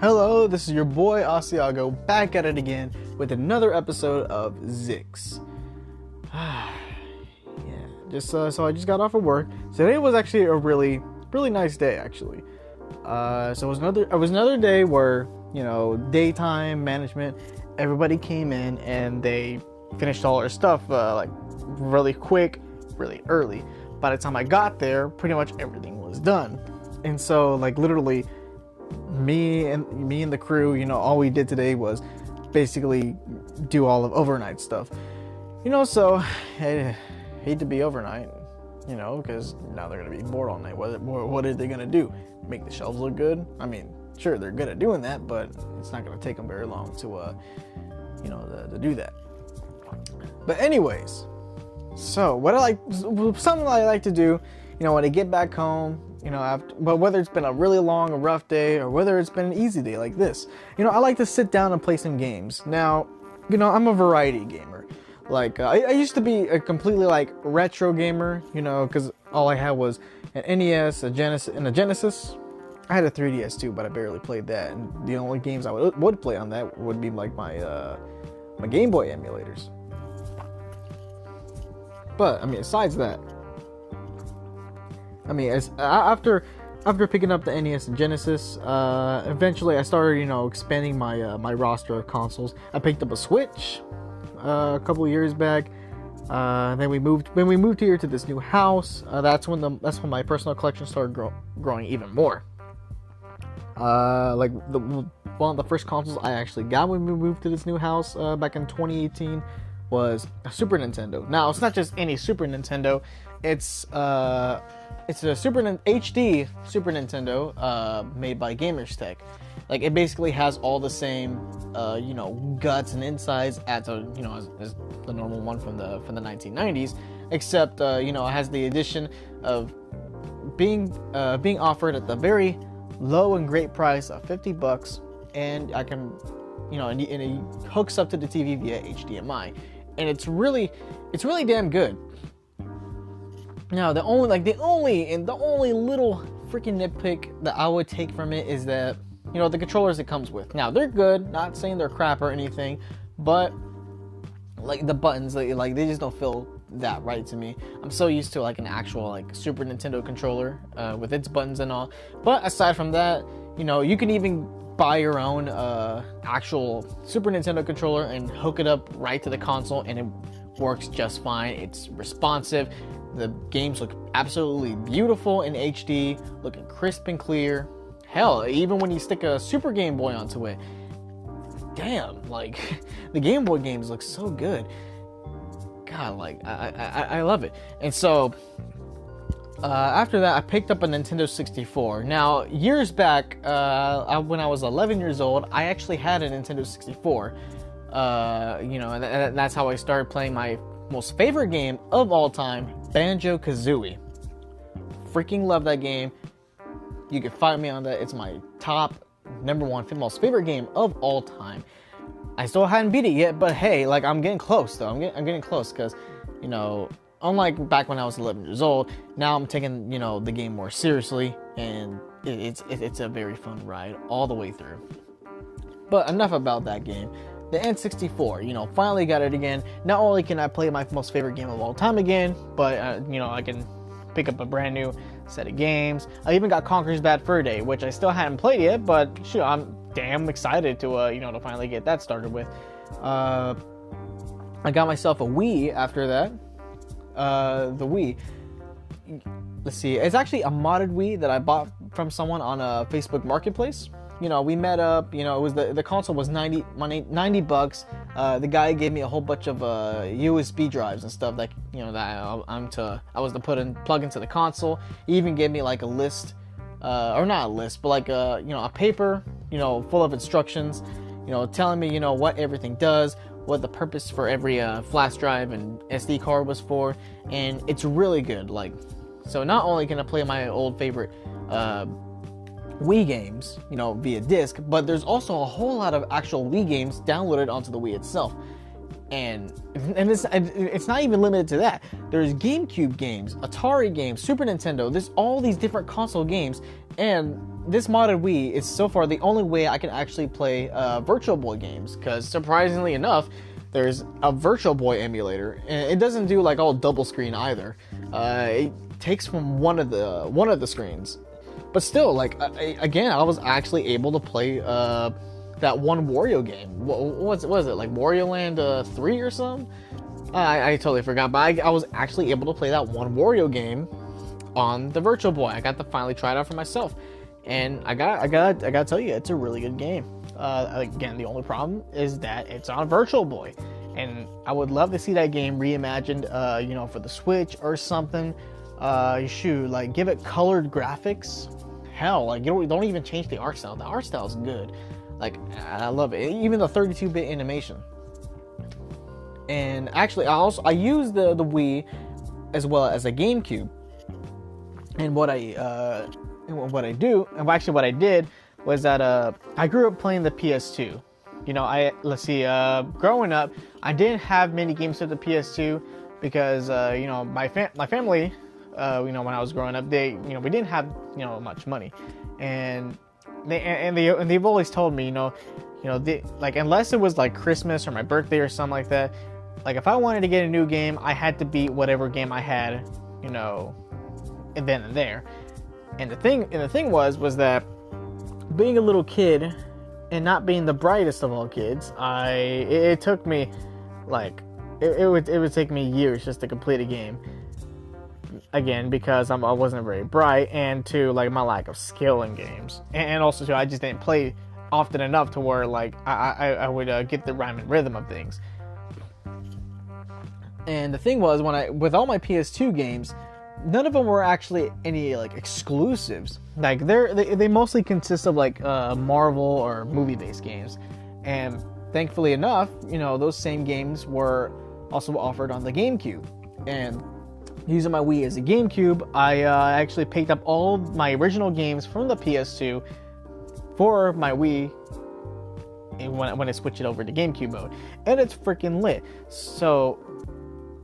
Hello, this is your boy Asiago back at it again with another episode of XFLiX. So I just got off of work. Today was actually a really nice day actually. So it was another day where, daytime management, everybody came in and they finished all their stuff like really quick, really early. By the time I got there, pretty much everything was done. And so like literally me and the crew, all we did today was basically do all of overnight stuff. So I hate to be overnight, because now they're gonna be bored all night. What are they gonna do? Make the shelves look good? I mean, sure, they're good at doing that, but it's not gonna take them very long to to do that. But anyways, so something I like to do, when I get back home, but whether it's been a really long, rough day, or whether it's been an easy day like this, I like to sit down and play some games. Now, I'm a variety gamer. Like, I used to be a completely, retro gamer, because all I had was an NES, a Genesis. I had a 3DS too, but I barely played that. And the only games I would play on that would be, my Game Boy emulators. But, besides that, after picking up the NES and Genesis, eventually I started, expanding my roster of consoles. I picked up a Switch a couple of years back. Then when we moved here to this new house, that's when my personal collection started growing even more. One of the first consoles I actually got when we moved to this new house back in 2018 was a Super Nintendo. Now, it's not just any Super Nintendo. It's a HD Super Nintendo made by Gamers Tech. Like, it basically has all the same guts and insides as the normal one from the 1990s, except it has the addition of being offered at the very low and great price of $50, and I can and it hooks up to the TV via HDMI, and it's really damn good. Now, the only little freaking nitpick that I would take from it is that, the controllers it comes with. Now, they're good, not saying they're crap or anything, but, the buttons, they just don't feel that right to me. I'm so used to, an actual, Super Nintendo controller with its buttons and all. But aside from that, you can even buy your own actual Super Nintendo controller and hook it up right to the console, and it works just fine. It's responsive. The games look absolutely beautiful in HD, looking crisp and clear. Hell, even when you stick a Super Game Boy onto it, damn, the Game Boy games look so good. God, I love it. And so, after that, I picked up a Nintendo 64. Now, years back, when I was 11 years old, I actually had a Nintendo 64. And that's how I started playing my most favorite game of all time, Banjo-Kazooie. Freaking love that game. You can find me on that. It's my top number one most favorite game of all time. I still hadn't beat it yet, but hey, I'm getting close though. I'm getting close because, unlike back when I was 11 years old, now I'm taking, the game more seriously, and it's a very fun ride all the way through. But enough about that game. The N64, finally got it again. Not only can I play my most favorite game of all time again, but, I can pick up a brand new set of games. I even got Conker's Bad Fur Day, which I still haven't played yet, but shoot, I'm damn excited to, to finally get that started with. I got myself a Wii after that. The Wii. Let's see, it's actually a modded Wii that I bought from someone on a Facebook Marketplace. We met up, it was the console was $90. The guy gave me a whole bunch of USB drives and stuff that, that I was to plug into the console. He even gave me a list, or not a list, but a paper, full of instructions, telling me, what everything does, what the purpose for every flash drive and SD card was for, and it's really good. So not only can I play my old favorite Wii games, via disc, but there's also a whole lot of actual Wii games downloaded onto the Wii itself. And it's not even limited to that. There's GameCube games, Atari games, Super Nintendo. There's all these different console games, and this modded Wii is so far the only way I can actually play Virtual Boy games, because surprisingly enough, there's a Virtual Boy emulator, and it doesn't do like all double screen either. It takes from one of the screens, but still, like again, I was actually able to play that one Wario game. What was it, like Wario Land 3 or something? I totally forgot, but I was actually able to play that one Wario game on the Virtual Boy. I got to finally try it out for myself, and I gotta tell you, it's a really good game. Again, the only problem is that it's on Virtual Boy, and I would love to see that game reimagined, you know, for the Switch or something. Shoot, like give it colored graphics. Hell, like you don't even change the art style. The art style is good. Like I love it. Even the 32-bit animation. And actually, I use the Wii as well as a GameCube. And what I did was that I grew up playing the PS2. You know, growing up, I didn't have many games for the PS2 because you know, my family, you know, when I was growing up, we didn't have, you know, much money, and they've always told me, like unless it was like Christmas or my birthday or something like that, like if I wanted to get a new game, I had to beat whatever game I had, you know, and then and there. And the thing was that being a little kid and not being the brightest of all kids, it took me like it would take me years just to complete a game. Again, because I wasn't very bright, and to like my lack of skill in games, and also too, I just didn't play often enough to where like I would get the rhyme and rhythm of things. And the thing was, with all my PS2 games, none of them were actually any like exclusives. Like they mostly consist of like Marvel or movie-based games, and thankfully enough, you know, those same games were also offered on the GameCube. And using my Wii as a GameCube, I actually picked up all my original games from the PS2 for my Wii when I switched it over to GameCube mode, and it's freaking lit. So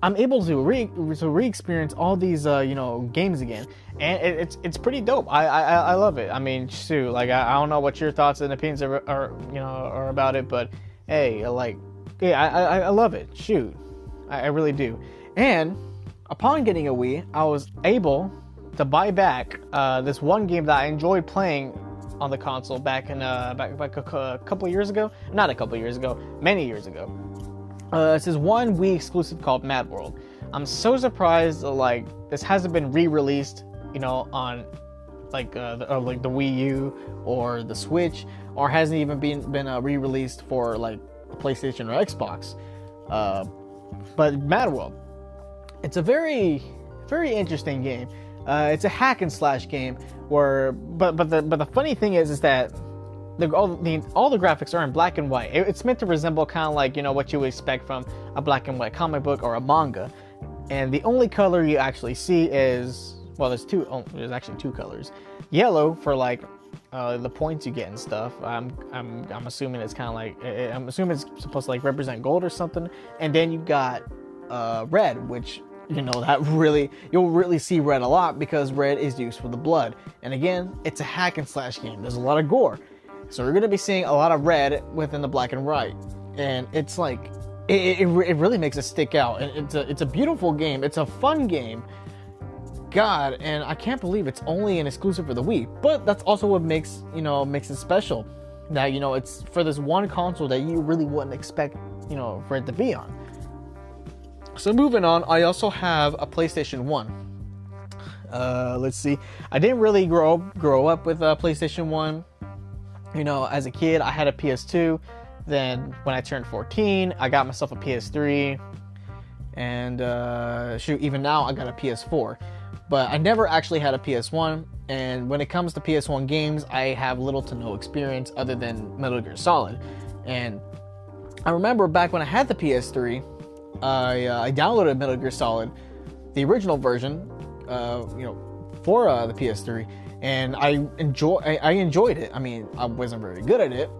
I'm able to re-experience all these you know, games again, and it's pretty dope. I love it. I mean, shoot, like I don't know what your thoughts and opinions are about it, but hey, like, yeah, I love it. Shoot, I really do. And upon getting a Wii, I was able to buy back this one game that I enjoyed playing on the console back a couple years ago. Not a couple years ago, many years ago. It's this one Wii exclusive called Mad World. I'm so surprised like this hasn't been re-released, you know, on like the Wii U or the Switch, or hasn't even been re-released for like PlayStation or Xbox. But Mad World, it's a very, very interesting game. It's a hack and slash game where, but the funny thing is that all the graphics are in black and white. It's meant to resemble kind of like, you know, what you would expect from a black and white comic book or a manga. And the only color you actually see is, well, there's actually two colors. Yellow for like the points you get and stuff. I'm assuming it's kind of like, I'm assuming it's supposed to like represent gold or something. And then you got red, which, you know, you'll really see red a lot because red is used for the blood. And again, it's a hack and slash game. There's a lot of gore. So we're going to be seeing a lot of red within the black and white. And it's like, it really makes it stick out. And it's a beautiful game. It's a fun game. God, and I can't believe it's only an exclusive for the Wii. But that's also what makes it special. That, you know, it's for this one console that you really wouldn't expect, you know, for it to be on. So moving on, I also have a PlayStation 1. Let's see. I didn't really grow up with a PlayStation 1. You know, as a kid, I had a PS2. Then when I turned 14, I got myself a PS3. And shoot, even now I got a PS4. But I never actually had a PS1. And when it comes to PS1 games, I have little to no experience other than Metal Gear Solid. And I remember back when I had the PS3, I downloaded Metal Gear Solid, the original version, you know, for the PS3. And I enjoyed it. I mean, I wasn't very good at it,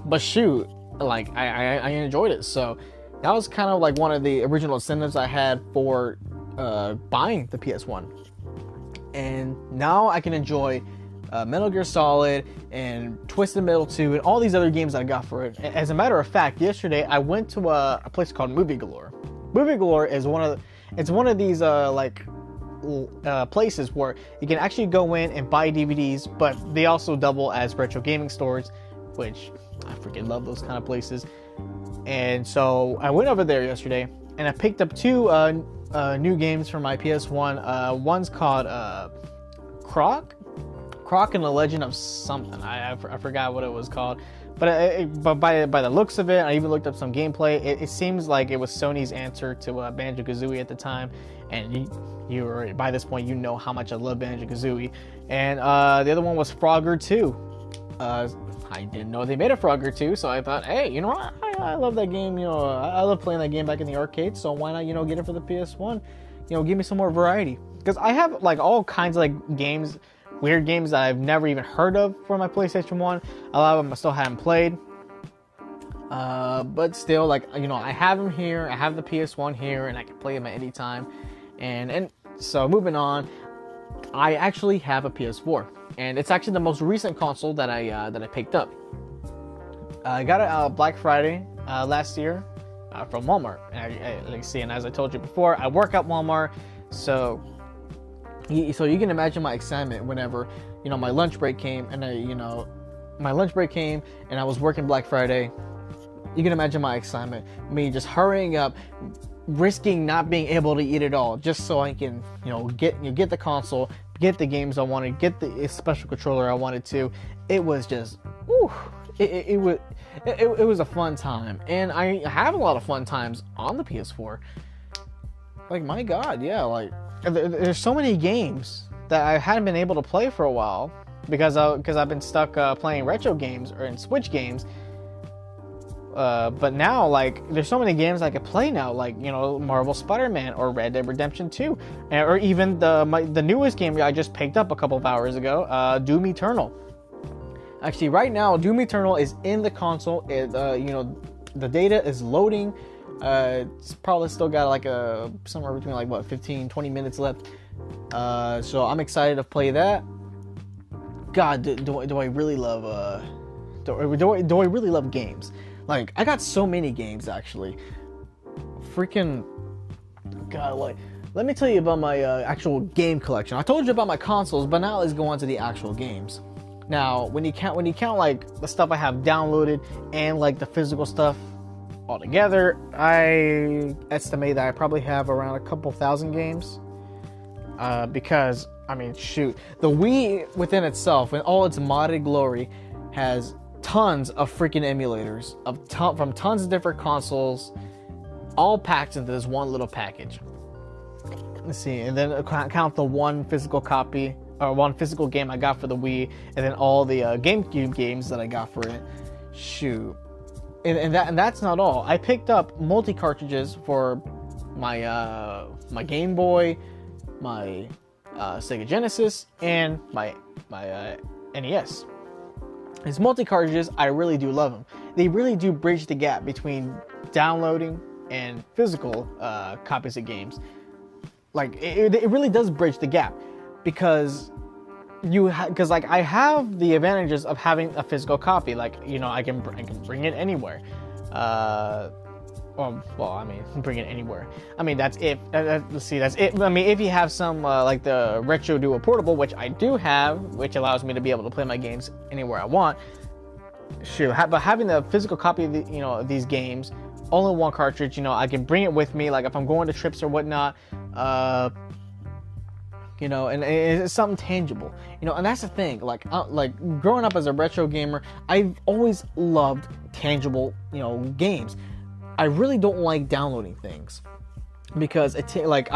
but shoot, like I enjoyed it. So that was kind of like one of the original incentives I had for buying the PS1. And now I can enjoy Metal Gear Solid, and Twisted Metal 2, and all these other games that I got for it. As a matter of fact, yesterday I went to a place called Movie Galore. Movie Galore is one of these places where you can actually go in and buy DVDs, but they also double as retro gaming stores, which I freaking love those kind of places. And so I went over there yesterday, and I picked up two new games for my PS1. One's called Croc and the Legend of something. I forgot what it was called. But by the looks of it, I even looked up some gameplay. It seems like it was Sony's answer to Banjo-Kazooie at the time, and you already, by this point, you know how much I love Banjo-Kazooie. And the other one was Frogger 2. I didn't know they made a Frogger 2, so I thought, hey, you know what? I love that game. You know, I love playing that game back in the arcade, so why not, you know, get it for the PS1? You know, give me some more variety. Because I have like all kinds of like games, weird games that I've never even heard of for my PlayStation 1. A lot of them I still haven't played. But still, like, you know, I have them here. I have the PS1 here, and I can play them at any time. And so moving on, I actually have a PS4, and it's actually the most recent console that I picked up. I got it Black Friday last year from Walmart. And as I told you before, I work at Walmart, so you can imagine my excitement whenever, you know, my lunch break came, and I was working Black Friday. You can imagine my excitement, me just hurrying up, risking not being able to eat it all, just so I can, you know, get the console, get the games I wanted, get the special controller I wanted to. It was just, it was a fun time, and I have a lot of fun times on the PS4. Like, my God, yeah, like, there's so many games that I hadn't been able to play for a while because I've been stuck playing retro games or in Switch games. But now, like, there's so many games I could play now, like, you know, Marvel Spider-Man or Red Dead Redemption 2, or even the newest game I just picked up a couple of hours ago, Doom Eternal. Actually, right now, Doom Eternal is in the console. You know, the data is loading. It's probably still got like somewhere between like 15-20 minutes left. So I'm excited to play that. God, do I really love do I really love games? Like, I got so many games actually. Freaking God, like, let me tell you about my actual game collection. I told you about my consoles, but now let's go on to the actual games. Now, when you count like the stuff I have downloaded and like the physical stuff altogether, I estimate that I probably have around a couple thousand games. Because, I mean, shoot, the Wii within itself, in all its modded glory, has tons of freaking emulators from tons of different consoles, all packed into this one little package. Let's see, and then count the one physical copy or one physical game I got for the Wii, and then all the GameCube games that I got for it. Shoot. And that's not all. I picked up multi cartridges for my my Game Boy, my Sega Genesis, and my NES. These multi cartridges, I really do love them. They really do bridge the gap between downloading and physical copies of games. Like, it really does bridge the gap, because like, I have the advantages of having a physical copy. Like, you know, I can bring it anywhere. Well, I mean, bring it anywhere. I mean, that's it. Let's see, that's it. I mean, if you have some like the Retro Duo Portable, which I do have, which allows me to be able to play my games anywhere I want. Sure, but having the physical copy of of these games, all in one cartridge, you know, I can bring it with me, like if I'm going to trips or whatnot. You know, and it's something tangible, you know, and that's the thing. Like growing up as a retro gamer, I've always loved tangible, you know, games. I really don't like downloading things because I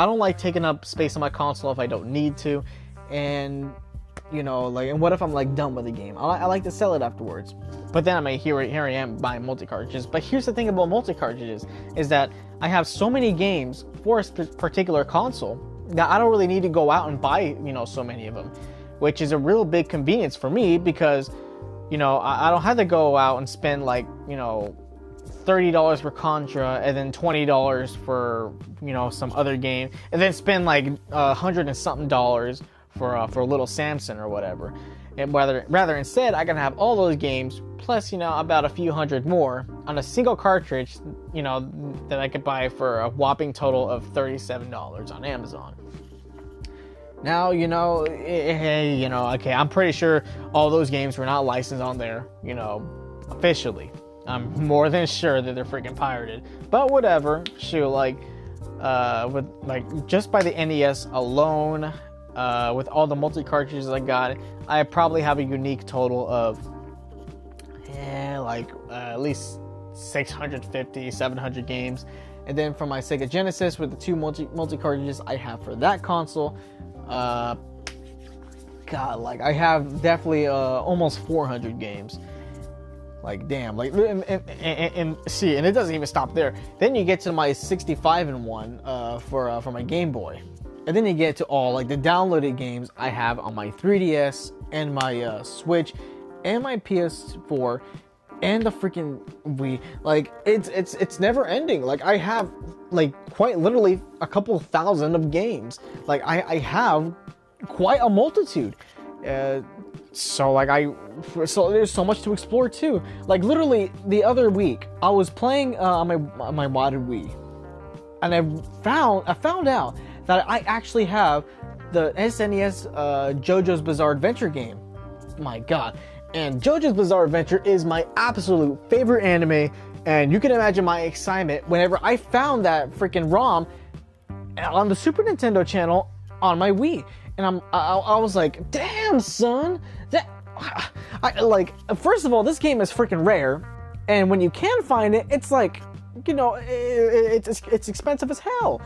don't like taking up space on my console if I don't need to, and you know, like, and what if I'm like done with the game? I like to sell it afterwards. But then here I am buying multi cartridges. But here's the thing about multi cartridges is that I have so many games for a particular console that I don't really need to go out and buy, you know, so many of them, which is a real big convenience for me, because, you know, I don't have to go out and spend like, you know, $30 for Contra and then $20 for, you know, some other game, and then spend like $100 and something for Little Samson or whatever. And rather instead, I can have all those games plus, you know, about a few hundred more on a single cartridge, you know, that I could buy for a whopping total of $37 on Amazon. Now, you know, hey, you know, okay, I'm pretty sure all those games were not licensed on there, you know, officially. I'm more than sure that they're freaking pirated. But whatever, shoot, like, with, like, just by the NES alone, with all the multi-cartridges I got, I probably have a unique total of, at least 650, 700 games. And then for my Sega Genesis, with the two multi-cartridges I have for that console, God, like, I have definitely almost 400 games. Like, damn, like, and see, and it doesn't even stop there. Then you get to my 65-in-1 for my Game Boy. And then you get to all, like, the downloaded games I have on my 3DS and my Switch and my PS4 and the freaking Wii. Like, it's never ending. Like, I have, like, quite literally a couple thousand of games. Like, I have quite a multitude. So there's so much to explore too. Like, literally the other week, I was playing on my modded Wii, and I found out that I actually have the SNES JoJo's Bizarre Adventure game. My God. And JoJo's Bizarre Adventure is my absolute favorite anime, and you can imagine my excitement whenever I found that freaking ROM on the Super Nintendo channel on my Wii. And I was like, damn, son, first of all, this game is freaking rare, and when you can find it, it's like, you know, it's expensive as hell.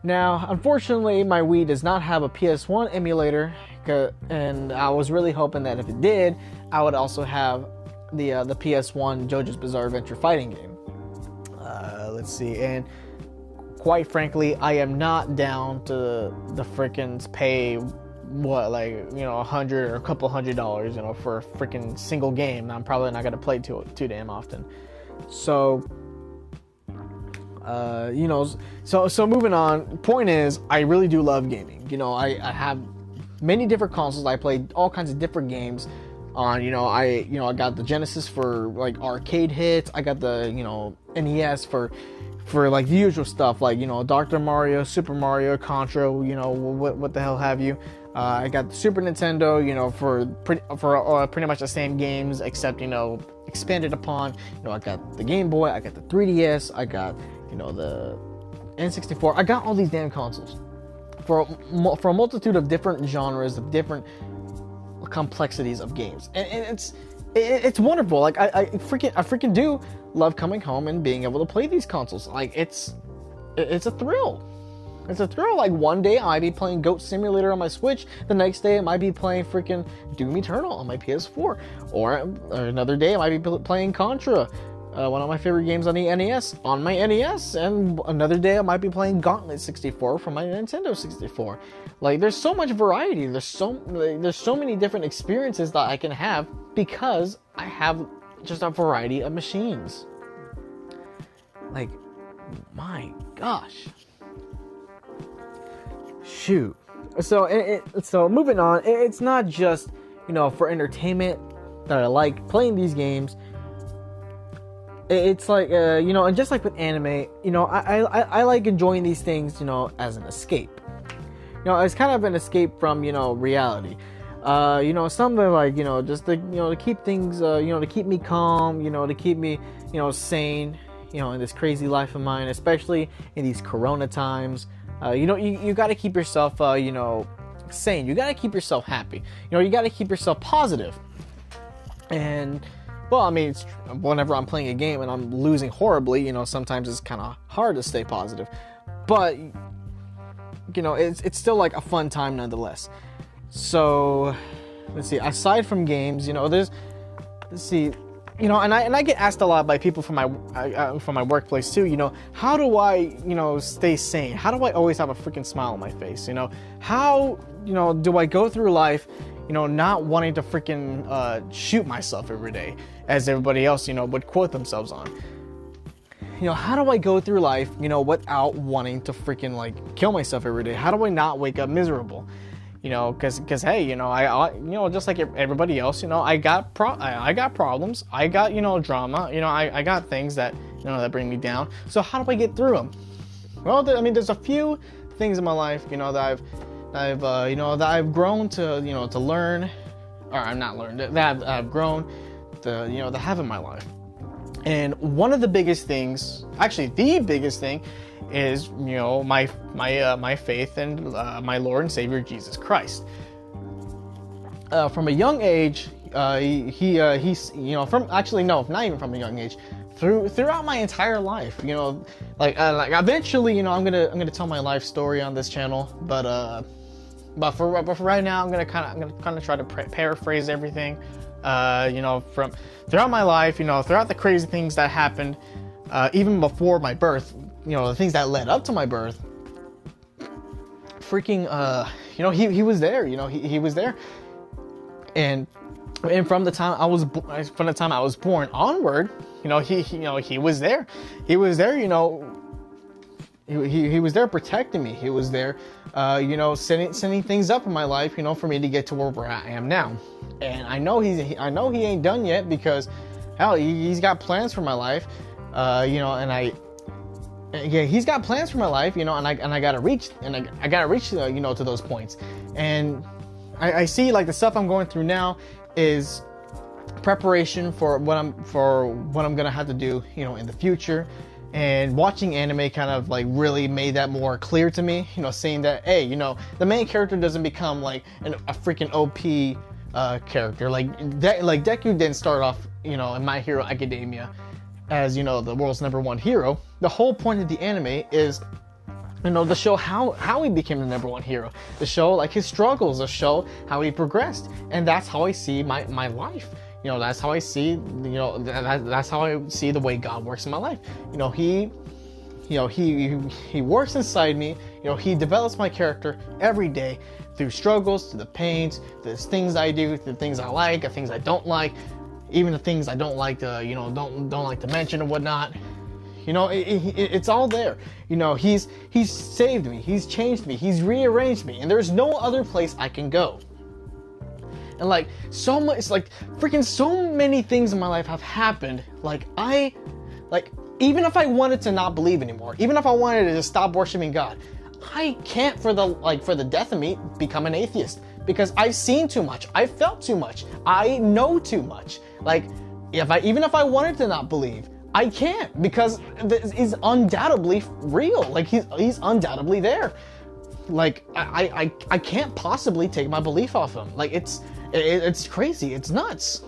Now, unfortunately, my Wii does not have a PS1 emulator, and I was really hoping that if it did, I would also have the PS1 JoJo's Bizarre Adventure fighting game. Let's see, and quite frankly, I am not down to the freaking pay what, like, you know, $100 or a couple $100, you know, for a freaking single game. I'm probably not gonna play too damn often. So, you know, so moving on. Point is, I really do love gaming. You know, I have many different consoles. I play all kinds of different games on. I got the Genesis for, like, arcade hits. I got the, you know, NES for like the usual stuff, like, you know, Dr. Mario, Super Mario, Contra, you know, what the hell have you. I got the Super Nintendo, you know, for pretty much the same games, except, you know, expanded upon. You know, I got the Game Boy, I got the 3DS, I got, you know, the N64. I got all these damn consoles for a multitude of different genres, of different complexities of games, and it's wonderful. Like, I freaking do love coming home and being able to play these consoles. Like, it's a thrill. It's a thrill. Like, one day I might be playing Goat Simulator on my Switch. The next day I might be playing freaking Doom Eternal on my PS4. Or another day I might be playing Contra, one of my favorite games on the NES, on my NES. And another day I might be playing Gauntlet 64 from my Nintendo 64. Like, there's so much variety. There's so many different experiences that I can have because I have just a variety of machines. Like, my gosh. Shoot. So moving on, it's not just, you know, for entertainment that I like playing these games. It's like, you know, and just like with anime, you know, I like enjoying these things, you know, as an escape. You know, it's kind of an escape from, you know, reality. You know, something like, you know, just to, you know, to keep things, you know, to keep me calm, you know, to keep me, you know, sane, you know, in this crazy life of mine, especially in these Corona times. You know, you got to keep yourself, you know, sane. You got to keep yourself happy. You know, you got to keep yourself positive. And, well, I mean, whenever I'm playing a game and I'm losing horribly, you know, sometimes it's kind of hard to stay positive. But, you know, it's still like a fun time nonetheless. So, let's see. Aside from games, you know, let's see. You know, and I get asked a lot by people from my workplace too. You know, how do I, you know, stay sane? How do I always have a freaking smile on my face? You know, how, you know, do I go through life, you know, not wanting to freaking shoot myself every day, as everybody else, you know, would quote themselves on? You know, how do I go through life, you know, without wanting to freaking, like, kill myself every day? How do I not wake up miserable? You know, because hey, you know, I just like everybody else, you know, I got problems, I got, you know, drama, you know, I got things that, you know, that bring me down. So how do I get through them? Well, I mean, there's a few things in my life, you know, that I've grown to, you know, to learn, or I'm not learned, that I've grown to, you know, to have in my life. And one of the biggest things, actually the biggest thing, is, you know, my faith in my Lord and Savior Jesus Christ. From a young age, he's, you know, from, actually no, not even from a young age, throughout my entire life, you know, like eventually, you know, I'm gonna tell my life story on this channel, but for right now, I'm gonna kind of try to paraphrase everything, you know, from throughout my life, you know, throughout the crazy things that happened, even before my birth, you know, the things that led up to my birth. Freaking, you know, he was there, you know, he was there, and from the time I was born onward, you know, he was there, you know. He was there protecting me. He was there, you know, setting things up in my life, you know, for me to get to where I am now. And I know he ain't done yet, because hell, he's got plans for my life, you know, he's got plans for my life, you know, and I gotta reach, you know, to those points. And I see, like, the stuff I'm going through now is preparation for what I'm gonna have to do, you know, in the future. And watching anime kind of like really made that more clear to me, you know, saying that, hey, you know, the main character doesn't become like a freaking OP character. Like Deku didn't start off, you know, in My Hero Academia as, you know, the world's #1 hero. The whole point of the anime is, you know, to show how he became the #1 hero, to show like his struggles, to show how he progressed. And that's how I see my life. You know, that's how I see, you know, that's how I see the way God works in my life. You know, he works inside me. You know, he develops my character every day through struggles, through the pains, the things I do, the things I like, the things I don't like, even the things I don't like to, you know, don't like to mention or whatnot. You know, it's all there. You know, he's saved me, he's changed me, he's rearranged me, and there's no other place I can go. And like so much, like freaking so many things in my life have happened. Like even if I wanted to not believe anymore, even if I wanted to just stop worshiping God, I can't for the death of me become an atheist, because I've seen too much, I've felt too much, I know too much. Like even if I wanted to not believe, I can't, because he's undoubtedly real. Like he's undoubtedly there. Like I can't possibly take my belief off him. Like it's crazy, it's nuts.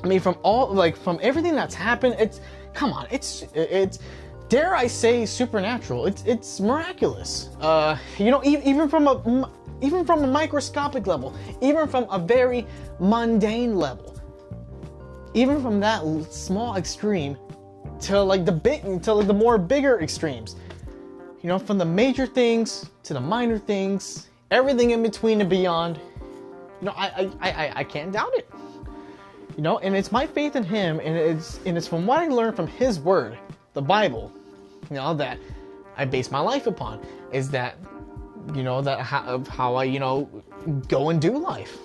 I mean, from everything that's happened, it's dare I say supernatural. It's miraculous. You know, even from a microscopic level, even from a very mundane level, even from that small extreme to like the more bigger extremes. You know, from the major things to the minor things, everything in between and beyond. You know, I can't doubt it. You know, and it's my faith in him, and it's from what I learned from his word, the Bible, you know, that I base my life upon, is that, you know, that how I, you know, go and do life.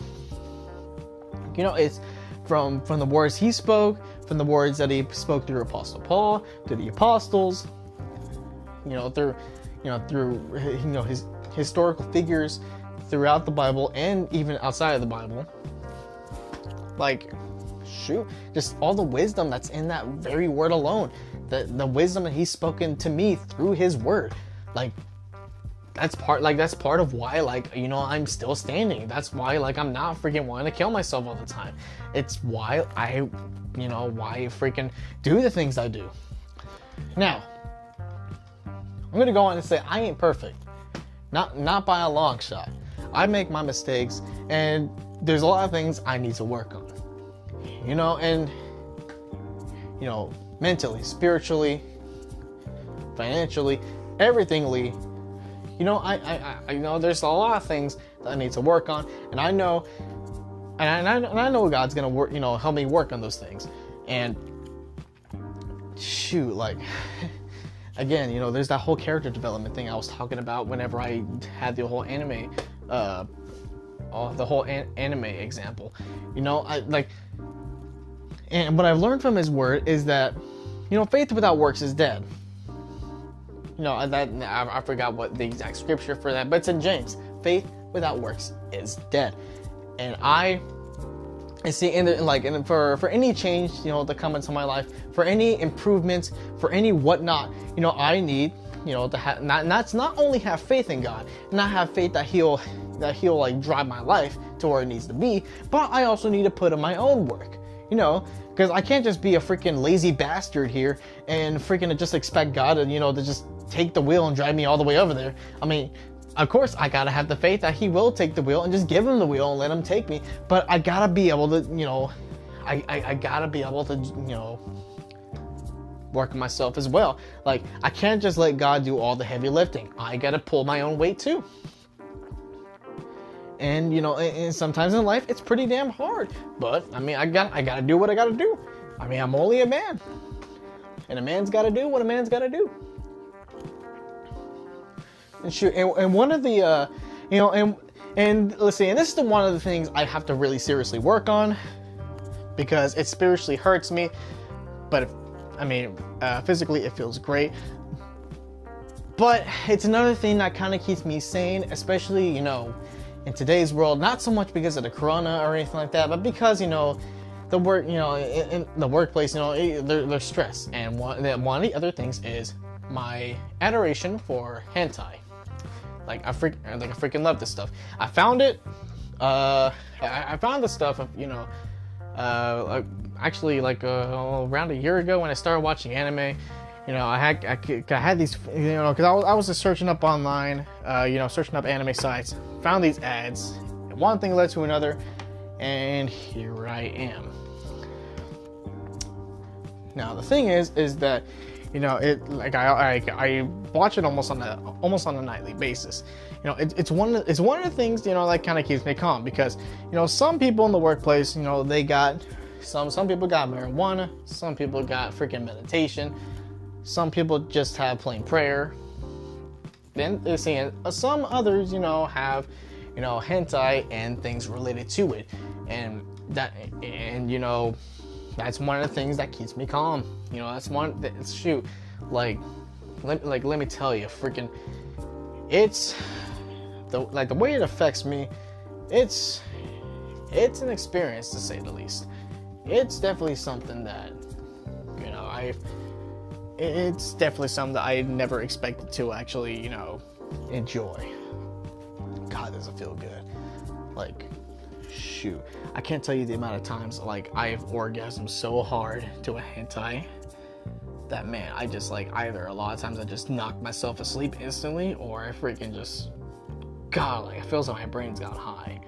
You know, it's from the words he spoke, from the words that he spoke through Apostle Paul, to the apostles, you know, through his historical figures throughout the Bible and even outside of the Bible. Like, shoot, just all the wisdom that's in that very word alone, the wisdom that he's spoken to me through his word. Like, that's part of why, like, you know, I'm still standing. That's why, like, I'm not freaking wanting to kill myself all the time. It's why I freaking do the things I do. Now, I'm gonna go on and say I ain't perfect. Not by a long shot. I make my mistakes, and there's a lot of things I need to work on. You know, and, you know, mentally, spiritually, financially, everythingly. You know, I know there's a lot of things that I need to work on, and I know God's gonna work, you know, help me work on those things. And shoot, like, again, you know, there's that whole character development thing I was talking about whenever I had the whole anime the whole anime example. You know, and what I've learned from his word is that, you know, faith without works is dead. You know, I forgot what the exact scripture for that, but it's in James. Faith without works is dead. And I see, and for any change, you know, to come into my life, for any improvements, for any whatnot, you know, I need, you know, to not only have faith in God, not have faith that he'll like drive my life to where it needs to be, but I also need to put in my own work, you know, because I can't just be a freaking lazy bastard here and freaking just expect God to, you know, to just take the wheel and drive me all the way over there. I mean, of course, I gotta have the faith that he will take the wheel and just give him the wheel and let him take me. But I gotta be able to, you know, I gotta be able to, you know, work myself as well. Like, I can't just let God do all the heavy lifting. I gotta pull my own weight too. And, you know, and sometimes in life, it's pretty damn hard. But, I mean, I gotta do what I gotta do. I mean, I'm only a man. And a man's gotta do what a man's gotta do. And shoot, and one of the, you know, and let's see, and this is one of the things I have to really seriously work on, because it spiritually hurts me, but physically it feels great. But it's another thing that kind of keeps me sane, especially, you know, in today's world, not so much because of the corona or anything like that, but because, you know, the work, you know, in the workplace, you know, there's stress. And one of the other things is my adoration for hentai. Like, I freaking love this stuff. I found it. I found the stuff, you know, actually around a year ago when I started watching anime. You know, I had these, you know, because I was just searching up online, you know, searching up anime sites, found these ads, and one thing led to another, and here I am. Now the thing is that, you know, I watch it almost on a nightly basis. You know, it's one of the things, you know, that kind of keeps me calm, because, you know, some people in the workplace, you know, they got some people got marijuana, some people got freaking meditation, some people just have plain prayer. Then they're saying some others, you know, have, you know, hentai and things related to it, and you know, that's one of the things that keeps me calm. You know, that's one. Shoot, let me tell you, freaking, it's the way it affects me. It's an experience, to say the least. It's definitely something that, you know, it's definitely something that I never expected to actually, you know, enjoy. God, does it feel good? Like, shoot, I can't tell you the amount of times, like, I've orgasmed so hard to a hentai that, man, I just, like, either a lot of times I just knock myself asleep instantly, or I freaking just, God, like, it feels like my brain's got high.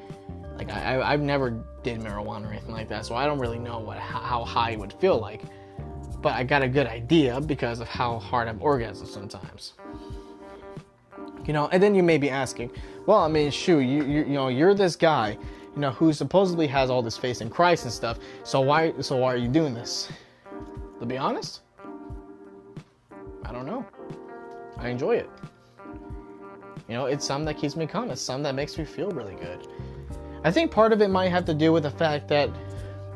Like, I've never did marijuana or anything like that, so I don't really know how high it would feel like, but I got a good idea because of how hard I've orgasmed sometimes. You know, and then you may be asking, well, I mean, shoot, you know, you're this guy, you know, who supposedly has all this faith in Christ and stuff, so why are you doing this? To be honest, I don't know. I enjoy it. You know, it's something that keeps me calm. It's something that makes me feel really good. I think part of it might have to do with the fact that,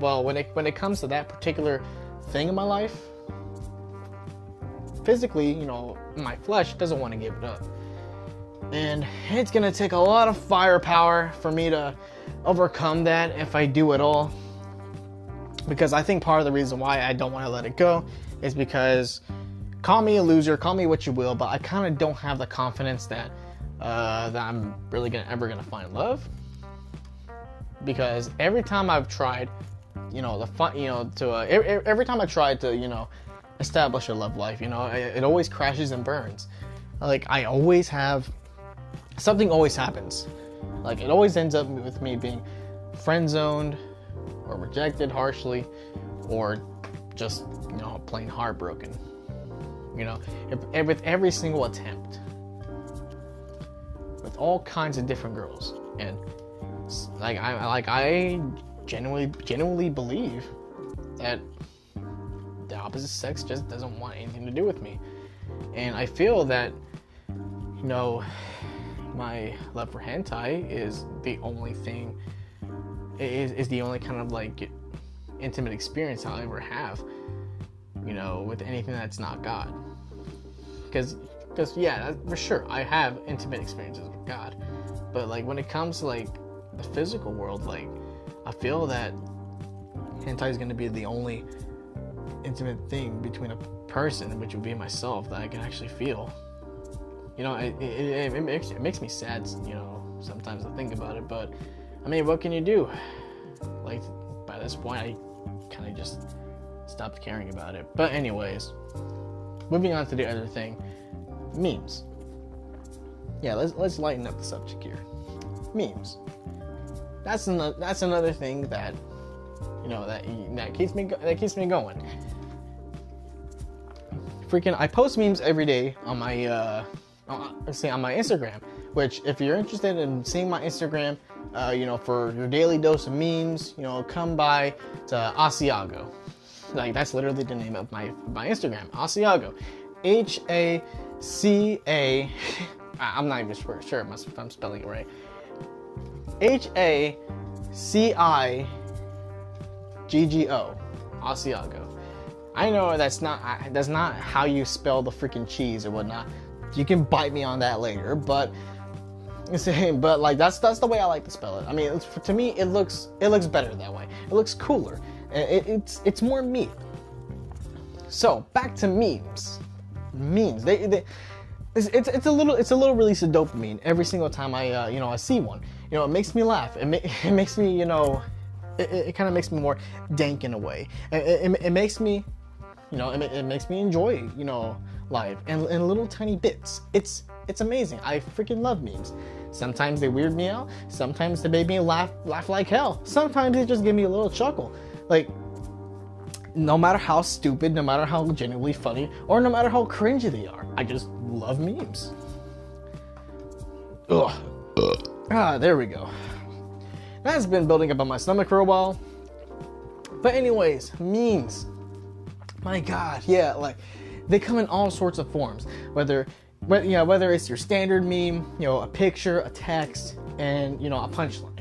well, when it comes to that particular thing in my life, physically, you know, my flesh doesn't want to give it up. And it's going to take a lot of firepower for me to overcome that if I do at all. Because I think part of the reason why I don't want to let it go is because, call me a loser, call me what you will, but I kind of don't have the confidence that I'm really ever gonna find love. Because every time I've tried, you know, every time I tried to, you know, establish a love life, you know, it always crashes and burns. Like, I always have, something always happens. Like, it always ends up with me being friend zoned, or rejected harshly, or just, you know, plain heartbroken. You know, with every single attempt, with all kinds of different girls, and I genuinely believe that the opposite sex just doesn't want anything to do with me, and I feel that, you know, my love for hentai is the only thing, is the only kind of like intimate experience I'll ever have, you know, with anything that's not God. Because yeah, for sure, I have intimate experiences with God, but like when it comes to like the physical world, like I feel that hentai is going to be the only intimate thing between a person, which would be myself, that I can actually feel. You know, it makes me sad, you know, sometimes to think about it, but I mean, what can you do? Like, by this point, I kind of just stopped caring about it. But anyways, moving on to the other thing, memes. Yeah, let's lighten up the subject here. Memes. That's another thing that, you know, that keeps me going. Freaking, I post memes every day on my on my Instagram. Which, if you're interested in seeing my Instagram, you know, for your daily dose of memes, you know, come by to Asiago. Like, that's literally the name of my Instagram, Asiago. H-A-C-A. I'm not even sure if I'm spelling it right. H-A-C-I-G-G-O. Asiago. I know that's not how you spell the freaking cheese or whatnot. You can bite me on that later, but like that's the way I like to spell it. I mean, to me, it looks better that way. It looks cooler. It's more me. So back to memes. Memes. It's a little release of dopamine every single time I I see one. You know, it makes me laugh. It makes me, you know, it kind of makes me more dank in a way. It makes me, you know, it makes me enjoy, you know, life in little tiny bits. It's amazing. I freaking love memes. Sometimes they weird me out. Sometimes they make me laugh like hell. Sometimes they just give me a little chuckle. Like, no matter how stupid, no matter how genuinely funny, or no matter how cringy they are, I just love memes. Ugh. There we go. That's been building up on my stomach for a while. But anyways, memes. My God, yeah, like they come in all sorts of forms. Whether it's your standard meme, you know, a picture, a text, and, you know, a punchline.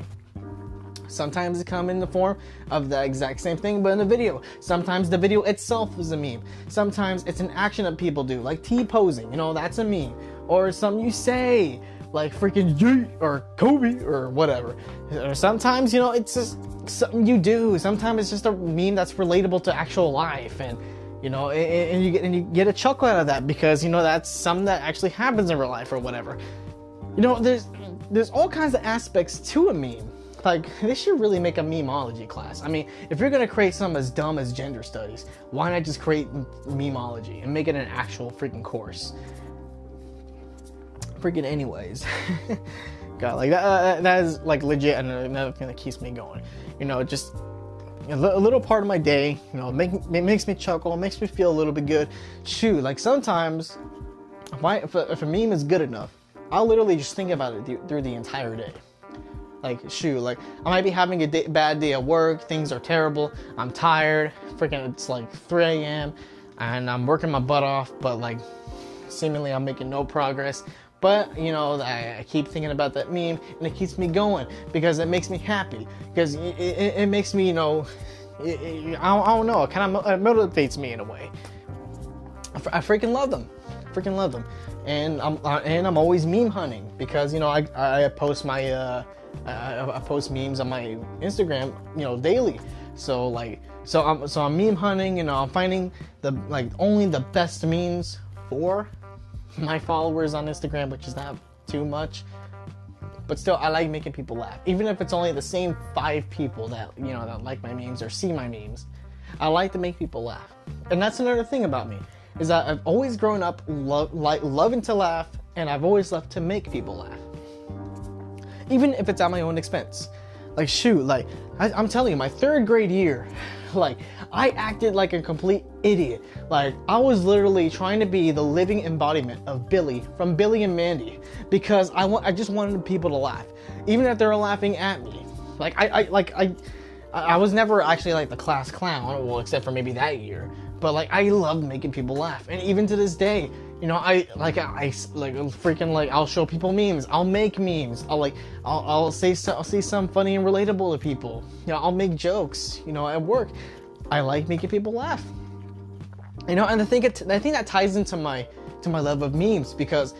Sometimes it come in the form of the exact same thing, but in a video. Sometimes the video itself is a meme. Sometimes it's an action that people do, like T-posing, you know, that's a meme. Or something you say, like freaking yeet, or Kobe, or whatever. Or sometimes, you know, it's just something you do. Sometimes it's just a meme that's relatable to actual life, and, you know, and you get a chuckle out of that because, you know, that's something that actually happens in real life or whatever. You know, there's all kinds of aspects to a meme. Like, they should really make a memeology class. I mean, if you're gonna create something as dumb as gender studies, why not just create memeology and make it an actual freaking course? Freaking anyways. God, like that is like legit another thing that keeps me going. You know, just a little part of my day, you know, it makes me chuckle, it makes me feel a little bit good. Shoot, like sometimes, if a meme is good enough, I'll literally just think about it through the entire day. Like, shoot, like, I might be having a bad day at work, things are terrible, I'm tired, freaking, it's like 3 a.m., and I'm working my butt off, but, like, seemingly I'm making no progress. But, you know, I keep thinking about that meme, and it keeps me going, because it makes me happy, because it makes me, you know, I don't know, it kind of motivates me in a way. I freaking love them. Freaking love them. And I'm always meme hunting, because, you know, I post my, I post memes on my Instagram, you know, daily. So I'm meme hunting, you know, I'm finding only the best memes for my followers on Instagram, which is not too much, but still I like making people laugh, even if it's only the same 5 people that, you know, that like my memes or see my memes. I like to make people laugh. And that's another thing about me, is that I've always grown up loving to laugh, and I've always loved to make people laugh, even if it's at my own expense. Like, shoot, like, I'm telling you, my 3rd grade year, like, I acted like a complete idiot. Like, I was literally trying to be the living embodiment of Billy from Billy and Mandy, because I just wanted people to laugh, even if they were laughing at me. Like, I was never actually like the class clown, well, except for maybe that year. But like, I loved making people laugh, and even to this day, You know, I freaking like I'll show people memes. I'll make memes. I'll say something funny and relatable to people. You know, I'll make jokes. You know, at work, I like making people laugh. You know, and I think that ties into my love of memes, because,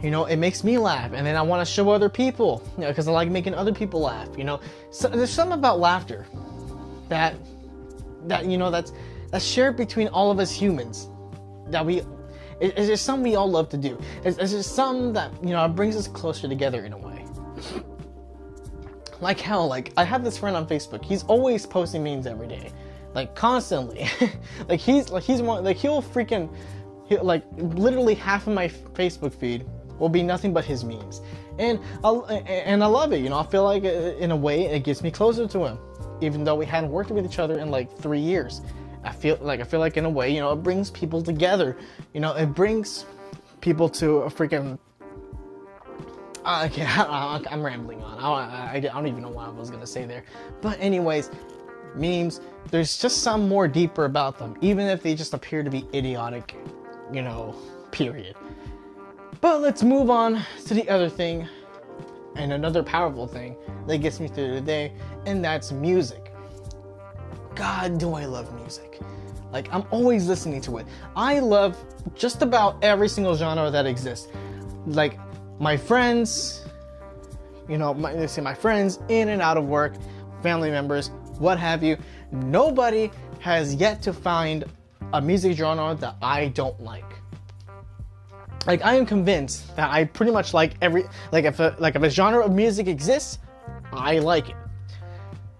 you know, it makes me laugh, and then I want to show other people, you know, because I like making other people laugh. You know, so there's something about laughter that you know that's shared between all of us humans, that it's just something we all love to do. It's just something that, you know, brings us closer together in a way. Like how, like, I have this friend on Facebook. He's always posting memes every day, like constantly. he's one, like he'll like literally half of my Facebook feed will be nothing but his memes, and I love it. You know, I feel like in a way it gets me closer to him, even though we hadn't worked with each other in like 3 years. I feel like in a way, you know, it brings people together. You know, it brings people to a freaking. I'm rambling on. I don't even know what I was gonna say there. But anyways, memes. There's just some more deeper about them, even if they just appear to be idiotic. You know, period. But let's move on to the other thing, and another powerful thing that gets me through the day, and that's music. God, do I love music. Like, I'm always listening to it. I love just about every single genre that exists. Like, my friends, you know, my friends in and out of work, family members, what have you. Nobody has yet to find a music genre that I don't like. Like, I am convinced that I pretty much like if a genre of music exists, I like it.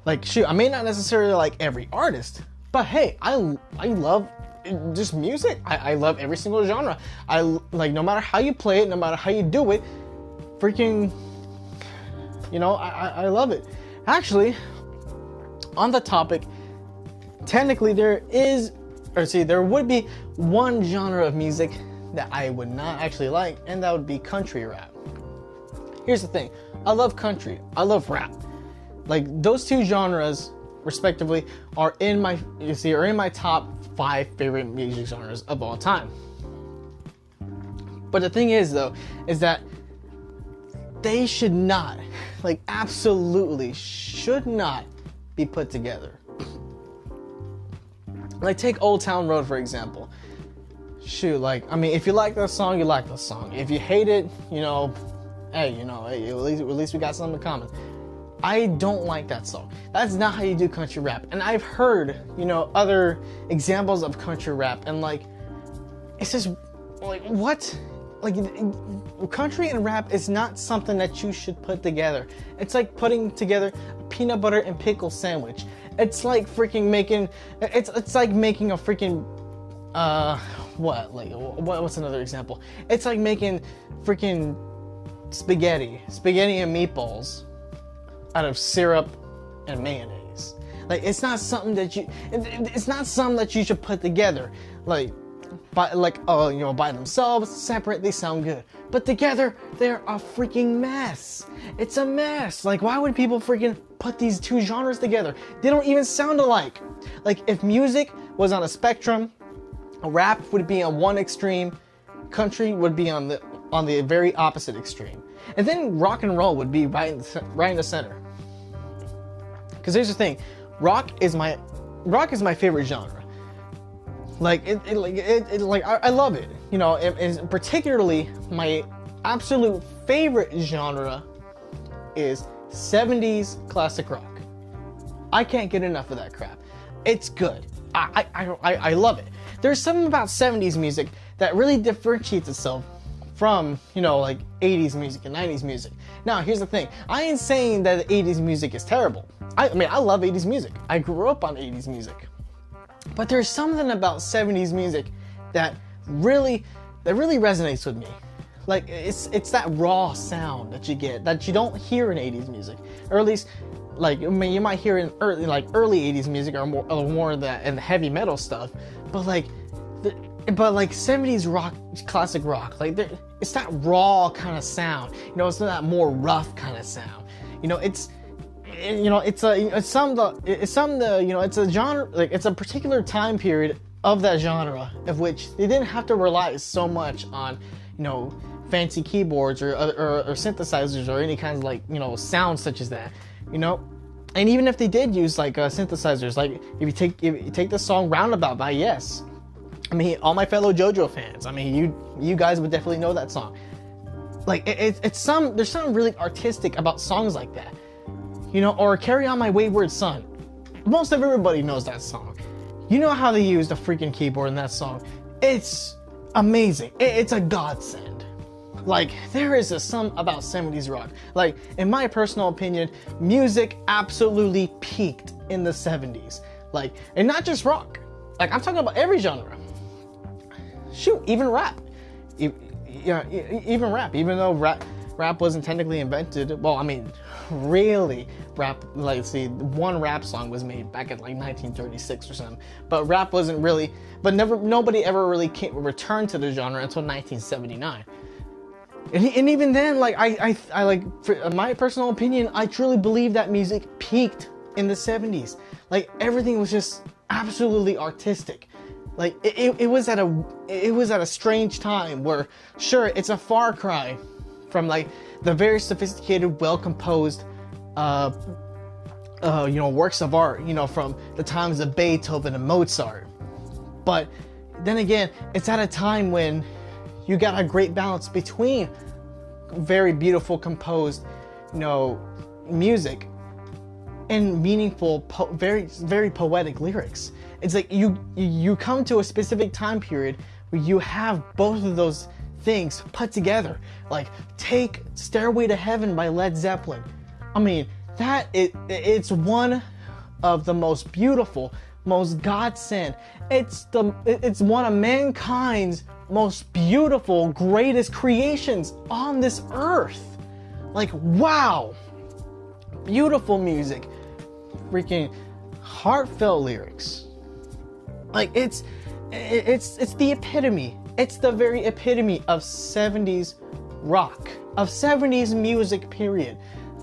Like, shoot, I may not necessarily like every artist, but hey, I love just music. I love every single genre. I like, no matter how you play it, no matter how you do it, freaking, you know, I love it. Actually, on the topic, technically there would be one genre of music that I would not actually like, and that would be country rap. Here's the thing, I love country, I love rap. Like, those two genres, respectively, are in my top 5 favorite music genres of all time. But the thing is, though, is that they should not, like, absolutely should not be put together. Like, take Old Town Road, for example. Shoot, like, I mean, if you like that song, you like the song. If you hate it, you know, hey, at least we got something in common. I don't like that song. That's not how you do country rap. And I've heard, you know, other examples of country rap, and like, it's just like, what? Like, country and rap is not something that you should put together. It's like putting together a peanut butter and pickle sandwich. It's like freaking making, it's like making a freaking, what's another example? It's like making freaking spaghetti and meatballs out of syrup and mayonnaise. Like, it's not something that you should put together. Like, by themselves, separate, they sound good. But together, they're a freaking mess. It's a mess. Like, why would people freaking put these two genres together? They don't even sound alike. Like, if music was on a spectrum, rap would be on one extreme, country would be on the very opposite extreme. And then rock and roll would be right in the center. Because here's the thing, rock is my favorite genre. Like, I love it. You know, it is particularly my absolute favorite genre is 70s classic rock. I can't get enough of that crap. It's good. I love it. There's something about 70s music that really differentiates itself from, you know, like 80s music and 90s music. Now, here's the thing. I ain't saying that the 80s music is terrible. I mean, I love 80s music. I grew up on 80s music. But there's something about 70s music that really resonates with me. Like, it's that raw sound that you get that you don't hear in 80s music, or at least, like, I mean, you might hear in early 80s music or more of that and the heavy metal stuff, but like 70s rock, classic rock, like, it's that raw kind of sound. You know, it's that more rough kind of sound. You know, it's a genre, like, it's a particular time period of that genre, of which they didn't have to rely so much on, fancy keyboards or synthesizers or any kinds of like, sounds such as that, And even if they did use like synthesizers, like if you take the song Roundabout by Yes, I mean, all my fellow JoJo fans, I mean, you guys would definitely know that song. Like there's something really artistic about songs like that, or Carry On My Wayward Son. Most of everybody knows that song. You know how they use the freaking keyboard in that song. It's amazing. It's a godsend. Like, there is something about 70s rock. Like, in my personal opinion, music absolutely peaked in the 70s. Like, and not just rock. Like, I'm talking about every genre. Shoot, even rap. Even rap. Even though rap wasn't technically invented. Well, I mean, really, rap, like, see, one rap song was made back in like 1936 or something. But rap wasn't really, nobody ever really returned to the genre until 1979. And even then, like, I like, for my personal opinion, I truly believe that music peaked in the 70s. Like, everything was just absolutely artistic. Like, it was at a strange time where, sure, it's a far cry from like the very sophisticated, well-composed, works of art, from the times of Beethoven and Mozart. But then again, it's at a time when you got a great balance between very beautiful composed, music and meaningful, very, very poetic lyrics. It's like you come to a specific time period where you have both of those things put together. Like, take Stairway to Heaven by Led Zeppelin. I mean, it's one of the most beautiful, most godsend. It's one of mankind's most beautiful, greatest creations on this earth. Like, wow, beautiful music, freaking heartfelt lyrics. Like, it's the epitome. It's the very epitome of 70s rock, of 70s music, period.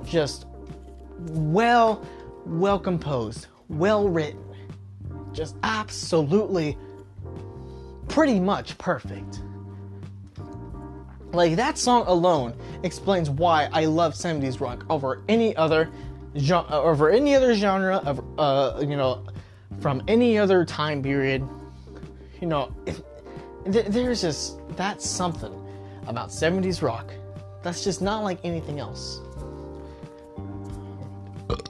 Just well composed, well written, just absolutely pretty much perfect. Like, that song alone explains why I love 70s rock over any other genre of from any other time period. There's just, that's something about 70s rock that's just not like anything else.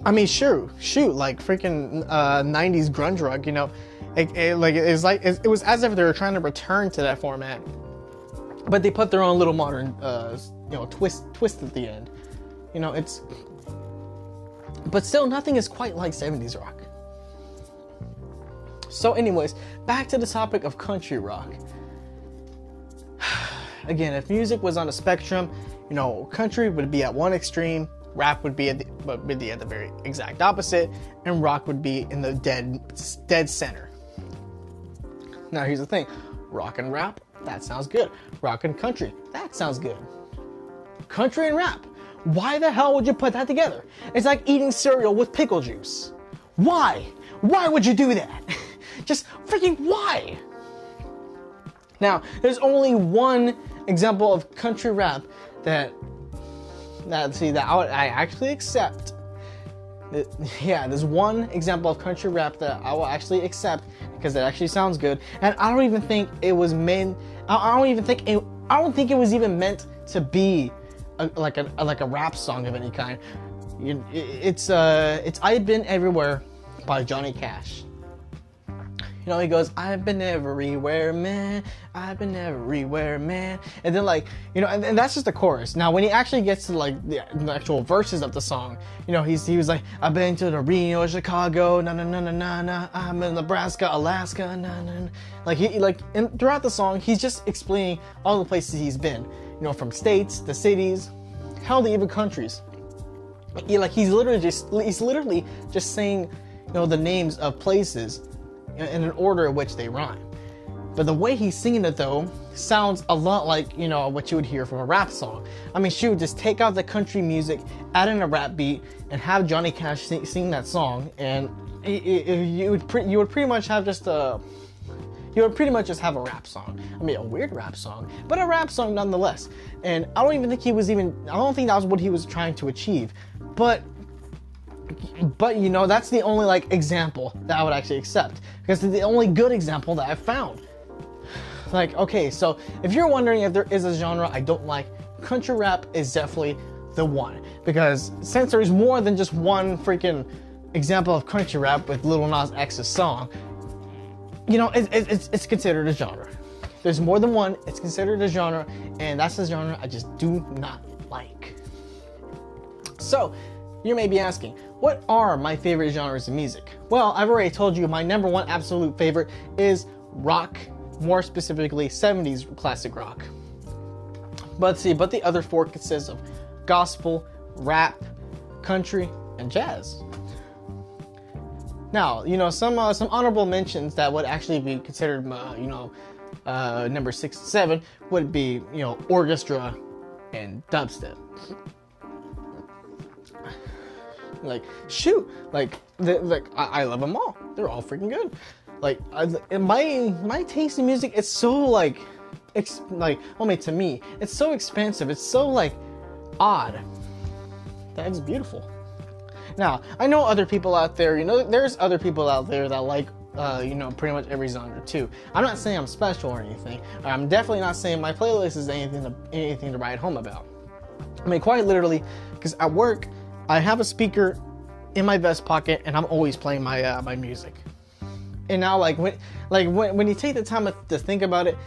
I mean, shoot, like freaking 90s grunge rock, it was as if they were trying to return to that format, but they put their own little modern, twist at the end. But still, nothing is quite like 70s rock. So anyways, back to the topic of country rock. Again, if music was on a spectrum, country would be at one extreme, rap would be at the very exact opposite, and rock would be in the dead center. Now here's the thing, rock and rap, that sounds good. Rock and country, that sounds good. Country and rap, why the hell would you put that together? It's like eating cereal with pickle juice. Why? Why would you do that? Just freaking why? Now, there's only one example of country rap that I actually accept. Yeah, there's one example of country rap that I will actually accept because it actually sounds good, and I don't even think it was meant. I don't think it was even meant to be like a rap song of any kind. It's "I've Been Everywhere" by Johnny Cash. He goes, "I've been everywhere, man. I've been everywhere, man." And then and that's just the chorus. Now, when he actually gets to the actual verses of the song, he was like, "I've been to the Reno, Chicago, na na na na na na. I'm in Nebraska, Alaska, na na." And throughout the song, he's just explaining all the places he's been. From states to cities, hell to even countries. He's literally just saying, the names of places in an order in which they rhyme. But the way he's singing it, though, sounds a lot like, what you would hear from a rap song. I mean, shoot, just take out the country music, add in a rap beat, and have Johnny Cash sing that song, and you would pretty much have just he would pretty much just have a rap song. I mean, a weird rap song, but a rap song nonetheless. And I don't think that was what he was trying to achieve. But you know, that's the only like example that I would actually accept, because it's the only good example that I've found. Like, okay, so if you're wondering if there is a genre I don't like, country rap is definitely the one, because since there's more than just one freaking example of country rap with Lil Nas X's song, you know, it's considered a genre. There's more than one, it's considered a genre, and that's the genre I just do not like. So, you may be asking, what are my favorite genres of music? Well, I've already told you my number one absolute favorite is rock, more specifically 70s classic rock. But the other four consists of gospel, rap, country, and jazz. Now, you know, some honorable mentions that would actually be considered, number 6 and 7 would be, you know, orchestra and dubstep. Like, shoot, I love them all. They're all freaking good. Like, my taste in music, it's so to me, it's so expansive. It's so like odd. That is beautiful. Now, I know other people out there, you know, there's other people out there that like, pretty much every genre too. I'm not saying I'm special or anything. I'm definitely not saying my playlist is anything to write home about. I mean, quite literally, because at work, I have a speaker in my vest pocket and I'm always playing my my music. And now, when you take the time to think about it,